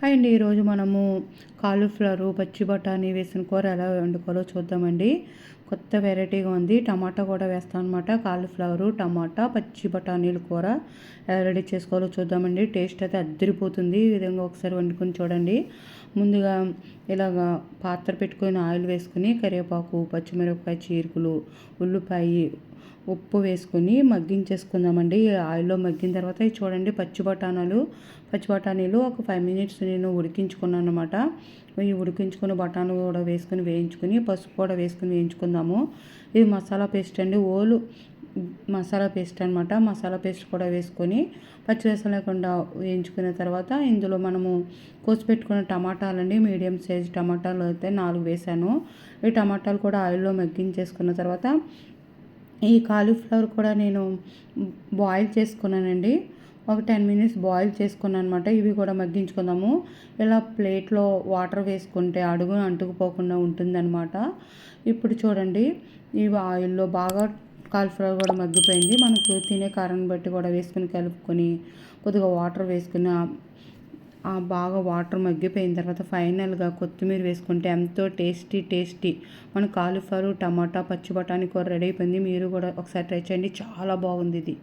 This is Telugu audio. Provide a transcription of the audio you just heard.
హాయ్ అండి. ఈరోజు మనము కాలీఫ్లవరు, పచ్చి బఠానీ వేసిన కూర ఎలా వండుకోవాలో చూద్దామండి. కొత్త వెరైటీగా ఉంది. టమాటా కూడా వేస్తాం అనమాట. కాలీఫ్లవరు, టమాటా, పచ్చి బఠానీలు కూర ఎలా రెడీ చేసుకోవాలో చూద్దామండి. టేస్ట్ అయితే అద్దరిపోతుంది. ఈ విధంగా ఒకసారి వండుకొని చూడండి. ముందుగా ఇలాగా పాత్ర పెట్టుకొని ఆయిల్ వేసుకుని కరివేపాకు, పచ్చిమిరపకాయ చీరుకులు, ఉల్లిపాయ, ఉప్పు వేసుకొని మగ్గించేసుకుందామండి. ఆయిల్లో మగ్గిన తర్వాత ఇవి చూడండి పచ్చి బఠానీలు ఒక 5 మినిట్స్ నేను ఉడికించుకున్నాను అనమాట. ఈ ఉడికించుకున్న బఠానీ కూడా వేసుకొని వేయించుకుని, పసుపు కూడా వేసుకొని వేయించుకుందాము. ఇది మసాలా పేస్ట్ అండి. మసాలా పేస్ట్ అనమాట. మసాలా పేస్ట్ కూడా వేసుకొని పచ్చివాసన లేకుండా వేయించుకున్న తర్వాత ఇందులో మనము కోసి పెట్టుకున్న టమాటాలండి, మీడియం సైజ్ టమాటాలు అయితే 4 వేసాను. ఈ టమాటాలు కూడా ఆయిల్లో మగ్గించేసుకున్న తర్వాత ఈ కాలీఫ్లవర్ కూడా నేను బాయిల్ చేసుకున్నానండి. ఒక 10 మినిట్స్ బాయిల్ చేసుకున్నాను అనమాట. ఇవి కూడా మగ్గించుకుందాము. ఇలా ప్లేట్లో వాటర్ వేసుకుంటే అడుగున అంటుకుపోకుండా ఉంటుందన్నమాట. ఇప్పుడు చూడండి, ఇవి ఆయిల్లో బాగా కాలీఫ్లవర్ కూడా మగ్గిపోయింది. మనకు తినే కారాన్ని బట్టి కూడా వేసుకుని కలుపుకొని కొద్దిగా వాటర్ వేసుకుని బాగా వాటర్ మగ్గిపోయిన తర్వాత ఫైనల్గా కొత్తిమీర వేసుకుంటే ఎంతో టేస్టీ మన కాలీఫ్లవర్, టమాటా, పచ్చి బఠానీ కూర రెడీ అయిపోయింది. మీరు కూడా ఒకసారి ట్రై చేయండి. చాలా బాగుంది ఇది.